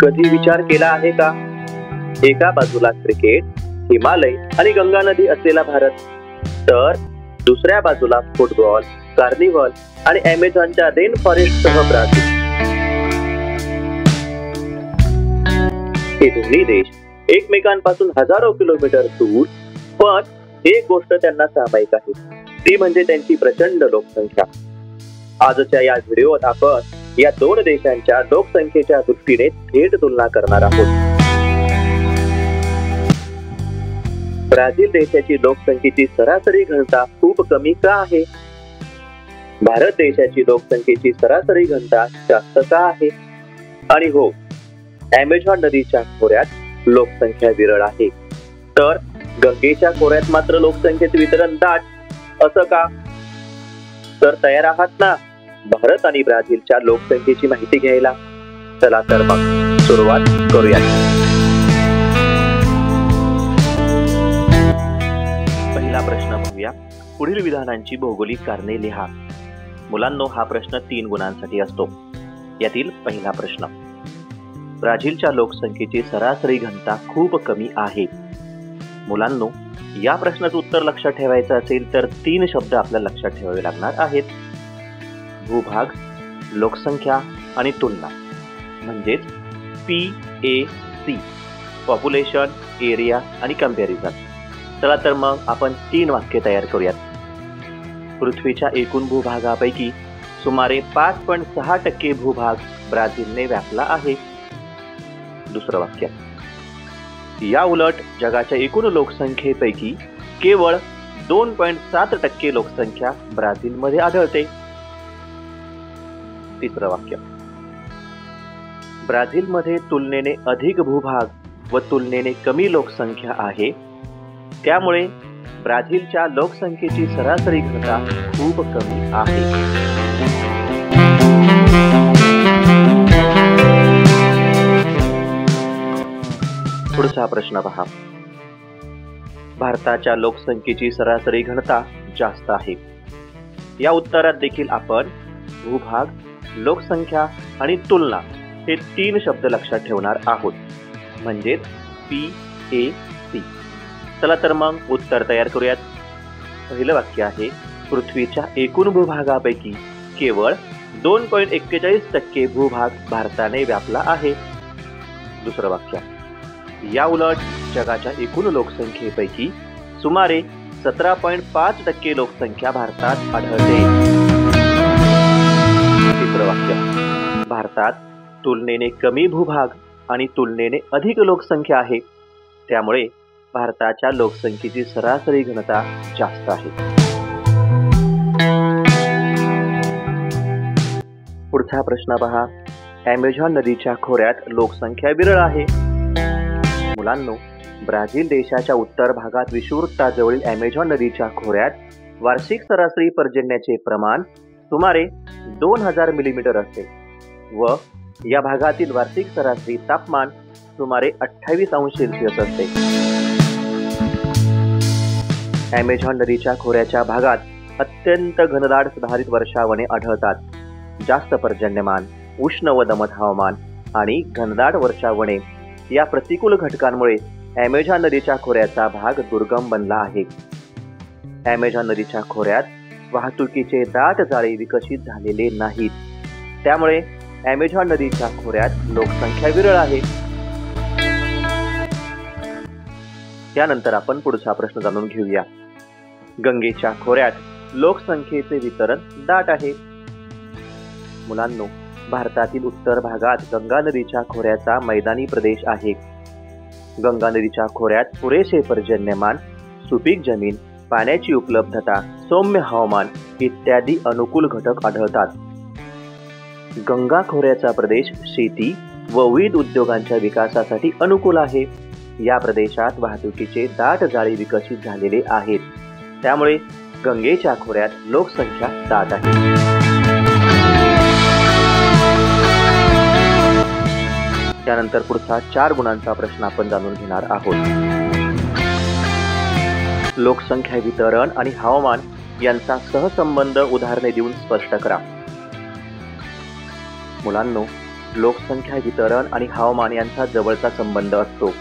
कधी विचार केला आहे का? एका बाजूला क्रिकेट, हिमालय आणि गंगा नदी असलेला भारत, तर दुसऱ्या बाजूला फुटबॉल, कार्निवल आणि अमेझॉनच्या रेन फॉरेस्ट सह ब्राझील. हे दोन्ही देश एकमेकांपासून हजारो किलोमीटर दूर, पण एक गोष्ट त्यांना सामायिक आहे, ती म्हणजे त्यांची प्रचंड लोकसंख्या. आजच्या या व्हिडिओत आपण या दोन देशांच्या लोकसंख्येच्या दृष्टीने थेट तुलना करणार आहोत. ब्राझील देशाची लोकसंख्येची सरासरी घनता खूप कमी का आहे? भारत देशाची लोकसंख्येची सरासरी घनता जास्त का आहे? आणि हो, अमेझॉन नदीच्या खोऱ्यात लोकसंख्या विरळ आहे, तर गंगेच्या खोऱ्यात मात्र लोकसंख्येचे वितरण दाट, असं का? तर तयार आहात ना भारत आणि ब्राझीलच्या लोकसंख्येची माहिती घ्यायला? चला तर मग सुरुवात करूया. पहिला प्रश्न बघूया. पुढील विधानांची भौगोलिक कारणे लिहा. मुलांनो, हा प्रश्न 3 गुणांसाठी असतो. यातील पहिला प्रश्न, ब्राझीलच्या लोकसंख्येची सरासरी घनता खूप कमी आहे. मुलांनो, या प्रश्नाचं उत्तर लक्षात ठेवायचं असेल तर 3 शब्द आपल्याला लक्षात ठेवावे लागणार आहेत: भूभाग, लोकसंख्या आणि तुलना, म्हणजेच PAC, पॉप्युलेशन, एरिया आणि कंपॅरिझन. चला तर मग आपण 3 वाक्य तयार करूयात. पृथ्वीच्या एकूण भूभागापैकी सुमारे 5.6% भूभाग ब्राझीलने व्यापला आहे. दुसरं वाक्य, या उलट जगाच्या एकूण लोकसंख्येपैकी केवळ 2.7% लोकसंख्या ब्राझीलमध्ये आढळते. तिसरं वाक्य, ब्राझीलमध्ये तुलनेने अधिक भूभाग व तुलनेने कमी लोकसंख्या आहे, त्यामुळे ब्राझीलच्या लोकसंख्येची सरासरी घनता खूप कमी आहे. पुढचा प्रश्न पहा. भारताच्या लोकसंख्येची सरासरी घनता जास्त आहे. या उत्तरात देखील आपण भूभाग, लोकसंख्या आणि तुलना हे 3 शब्द लक्षात ठेवणार आहोत, म्हणजेच PAC. चला तर मग उत्तर तयार करूयात. पहिलं वाक्य आहे, पृथ्वीच्या एकूण भूभागापैकी केवळ 2.41% भूभाग भारताने व्यापला आहे. दुसरं वाक्य, या उलट जगाच्या एकूण लोकसंख्येपैकी सुमारे 17.5% लोकसंख्या भारतात आढळते. तिसरं वाक्य, भारतात तुलनेने कमी भूभाग आणि तुलनेने अधिक लोकसंख्या आहे, त्यामुळे भारताच्या लोकसंख्येची सरासरी घनता जास्त आहे. पुढचा प्रश्न पहा. अमेझॉन नदीच्या खोऱ्यात लोकसंख्या विरळ आहे. मुलांनो, ब्राझील देशाच्या उत्तर भागात विषुववृत्ताजवळील अमेझॉन नदीच्या खोऱ्यात वार्षिक सरासरी पर्जन्याचे प्रमाण सुमारे 2000 मिलीमीटर असते व या भागातील वार्षिक सरासरी तापमान सुमारे 28 अंश सेल्सिअस असते. अमेझॉन नदीच्या खोऱ्याच्या भागात अत्यंत घनदाट सुधारित वर्षावने आढळतात. जास्त पर्जन्यमान, उष्ण व दमट हवामान आणि घनदाट वर्षावने या प्रतिकूल घटकांमुळे अमेझॉन नदीच्या खोऱ्याचा भाग दुर्गम बनला आहे. अमेझॉन नदीच्या खोऱ्यात वाहतुकीचे दाट जाळे विकसित झालेले नाहीत, त्यामुळे अमेझॉन नदीच्या खोऱ्यात लोकसंख्या विरळ आहे. त्यानंतर आपण पुढचा प्रश्न जाणून घेऊया. गंगेच्या खोऱ्यात लोकसंख्येचे वितरण दाट आहे. मुलांनो, भारतातील उत्तर भागात गंगा नदीच्या खोऱ्याचा मैदानी प्रदेश आहे. गंगा नदीच्या खोऱ्यात पुरेसे पर्जन्यमान, सुपीक जमीन, पाण्याची उपलब्धता, सौम्य हवामान इत्यादी अनुकूल घटक आढळतात. गंगा खोऱ्याचा प्रदेश शेती व विविध उद्योगांच्या विकासासाठी अनुकूल आहे. या प्रदेशात वाहतुकीचे दाट जाळे विकसित झालेले आहेत, त्यामुळे गंगेच्या खोऱ्यात लोकसंख्या दाट आहे. त्यानंतर पुढचा 4 गुणांचा प्रश्न आपण जाणून घेणार आहोत. लोकसंख्या वितरण आणि हवामान यांचा सहसंबंध उदाहरणे देऊन स्पष्ट करा. मुलांनो, लोकसंख्या वितरण आणि हवामान यांचा जवळचा संबंध असतो.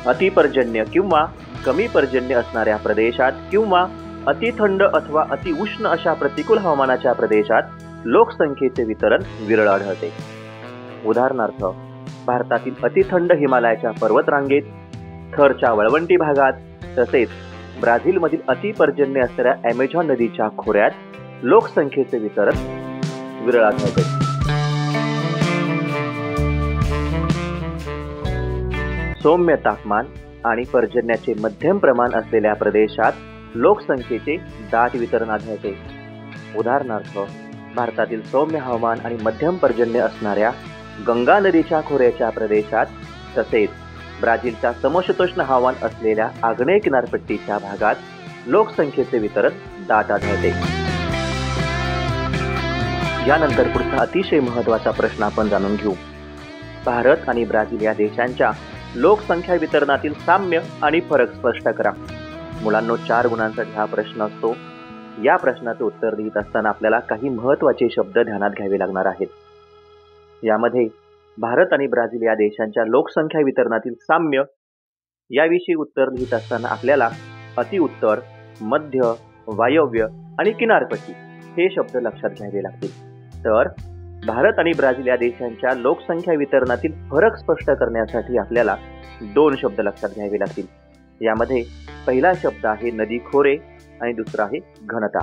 अतिपर्जन्य किंवा कमी पर्जन्य असणाऱ्या प्रदेशात किंवा अति थंड अथवा अति उष्ण अशा प्रतिकूल हवामानाच्या प्रदेशात लोकसंख्येचे वितरण विरळ आढळते. उदाहरणार्थ, भारतातील अतिथंड हिमालयाच्या पर्वतरांगेत, थरच्या वाळवंटी भागात तसेच ब्राझीलमधील अतिपर्जन्य असणाऱ्या ॲमेझॉन नदीच्या खोऱ्यात लोकसंख्येचे वितरण विरळ आढळते. सौम्य तापमान आणि पर्जन्याचे मध्यम प्रमाण असलेल्या प्रदेशात लोकसंख्येचे दाट वितरण आढळते. उदाहरणार्थ, भारतातील सौम्य हवामान आणि मध्यम पर्जन्य असणाऱ्या गंगा नदीच्या खोऱ्याच्या प्रदेशात तसेच ब्राझीलच्या समशीतोष्ण हवामान असलेल्या आग्नेय किनारपट्टीच्या भागात लोकसंख्येचे वितरण दाट आढळते. यानंतर पुढचा अतिशय महत्त्वाचा प्रश्न आपण जाणून घेऊ. भारत आणि ब्राझील या देशांच्या लोकसंख्या वितरणातील साम्य आणि फरक स्पष्ट करा. मुलांनो, 4 गुणांसाठी हा प्रश्न असतो. या प्रश्नाचे उत्तर लिहित असताना आपल्याला काही महत्त्वाचे शब्द ध्यानात घ्यावे लागणार आहेत. यामध्ये भारत आणि ब्राझील या देशांच्या लोकसंख्या वितरणातील साम्य याविषयी उत्तर लिहित असताना आपल्याला अतिउत्तर, मध्य, वायव्य आणि किनारपट्टी हे शब्द लक्षात घ्यावे लागतील. तर भारत आणि ब्राझील या देशांच्या लोकसंख्या वितरणातील फरक स्पष्ट करण्यासाठी आपल्याला 2 शब्द लक्षात घ्यावे लागतील. यामध्ये पहिला शब्द आहे नदी खोरे आणि दुसरा आहे घनता.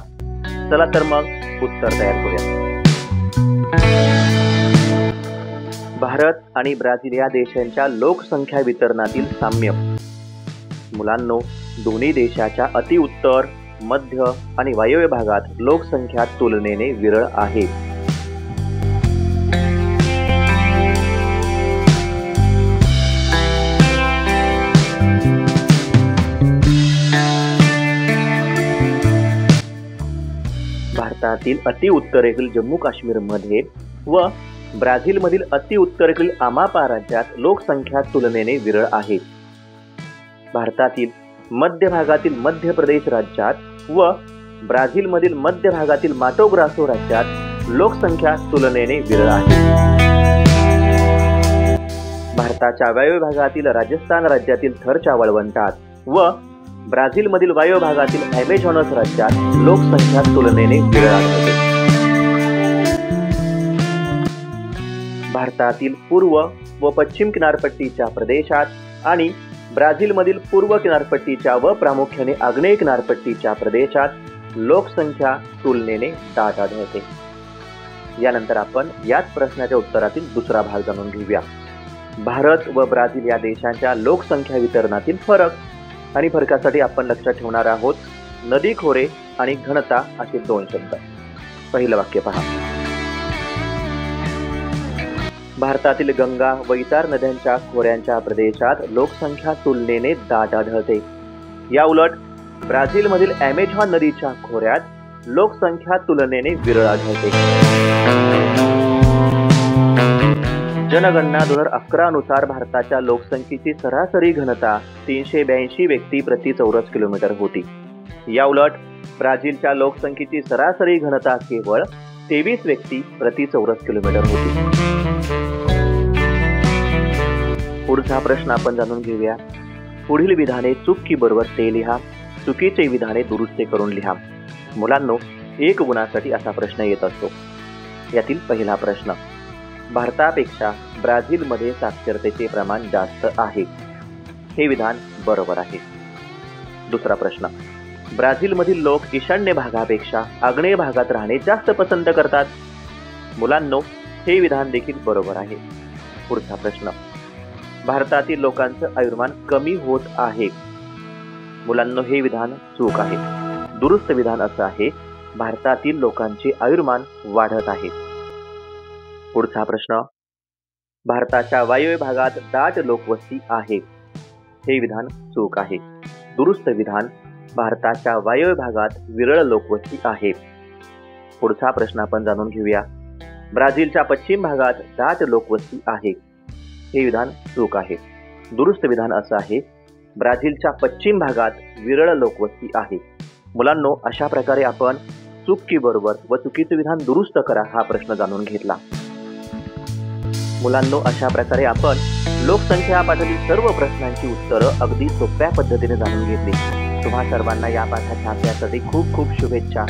चला तर मग उत्तर तयार करूया. भारत आणि ब्राझील या देशांच्या लोकसंख्या वितरणातील साम्य. मुलांनो, दोन्ही देशाच्या अतिउत्तर, मध्य आणि वायव्य भागात लोकसंख्या तुलनेने विरळ आहे. भारतातील अतिउत्तरेतील जम्मू काश्मीरमध्ये व ब्राझीलमधील अतिउत्तरेतील अमापा राज्यात लोकसंख्या तुलनेने विरळ आहे. भारतातील मध्य भागातील मध्य प्रदेश राज्यात व ब्राझीलमधील मध्य भागातील माटो ग्रासो राज्यात लोकसंख्या तुलनेने विरळ आहे. भारताच्या वायव्य भागातील राजस्थान राज्यातील थरच्या वाळवंटात व ब्राझीलमधील वायव्य भागातील ॲमेझॉनस राज्यात लोकसंख्या तुलनेने विरळ आढळते. भारतातील पूर्व व पश्चिम किनारपट्टीच्या प्रदेशात आणि ब्राझीलमधील पूर्व किनारपट्टीच्या व प्रामुख्याने आग्नेय किनारपट्टीच्या प्रदेशात लोकसंख्या तुलनेने दाट आढळते. यानंतर आपण याच प्रश्नाच्या उत्तरातील दुसरा भाग जाणून घेऊया. भारत व ब्राझील या देशांच्या लोकसंख्या वितरणातील फरक आणि फरकासाठी आपण लक्षात ठेवणार आहोत नदी खोरे आणि घनता असे 2 शब्द. पहिलं वाक्य पहा. भारतातील गंगा व इतर नद्यांच्या खोऱ्यांच्या प्रदेशात लोकसंख्या तुलनेने दाट आढळते. या उलट ब्राझीलमधील ॲमेझॉन नदीच्या खोऱ्यात लोकसंख्या तुलनेने विरळ आढळते. जनगणना 2011 नुसार भारताच्या लोकसंख्येची सरासरी घनता 382 व्यक्ती प्रति चौरस किलोमीटर होती. या उलट ब्राझीलच्या लोकसंख्येची सरासरी घनता केवळ 23 व्यक्ती प्रति चौरस किलोमीटर होती. पुढचा प्रश्न आपण जाणून घेऊया. पुढील विधाने चूक की बरोबर ते लिहा. चुकीचे विधाने दुरुस्ती करून लिहा. मुलांनो, 1 गुणासाठी असा प्रश्न येत असतो. यातील पहिला प्रश्न. भारतापेक्षा ब्राझीलमध्ये साक्षरतेचे प्रमाण जास्त आहे. हे विधान बरोबर आहे. दुसरा प्रश्न. ब्राझीलमधील लोक ईशान्य भागापेक्षा आग्नेय भागात राहणे जास्त पसंत करतात. मुलांनो, हे विधान देखील बरोबर आहे. पुढचा प्रश्न. भारतातील लोकांचं आयुर्मान कमी होत आहे. मुलांनो, हे विधान चूक आहे. दुरुस्त विधान असं आहे, भारतातील लोकांचे आयुर्मान वाढत आहे. पुढचा प्रश्न. भारताच्या वायव्य भागात दाट लोकवस्ती आहे. हे विधान चूक आहे. दुरुस्त विधान, भारताच्या वायव्य भागात विरळ लोकवस्ती आहे. पुढचा प्रश्न आपण जाणून घेऊया. ब्राझीलच्या पश्चिम भागात दाट लोकवस्ती आहे. हे विधान चूक आहे. दुरुस्त विधान असं आहे, ब्राझीलच्या पश्चिम भागात विरळ लोकवस्ती आहे. मुलांनो, अशा प्रकारे आपण चूक की बरोबर व चुकीचे विधान दुरुस्त करा हा प्रश्न जाणून घेतला. मुलांनो, अशा प्रकारे आपण लोकसंख्या पाठातील सर्व प्रश्नांची उत्तरं अगदी सोप्या पद्धतीने जाणून घेतली. तुम्हा सर्वांना या पाठाच्या अभ्यासासाठी खूप खूप शुभेच्छा.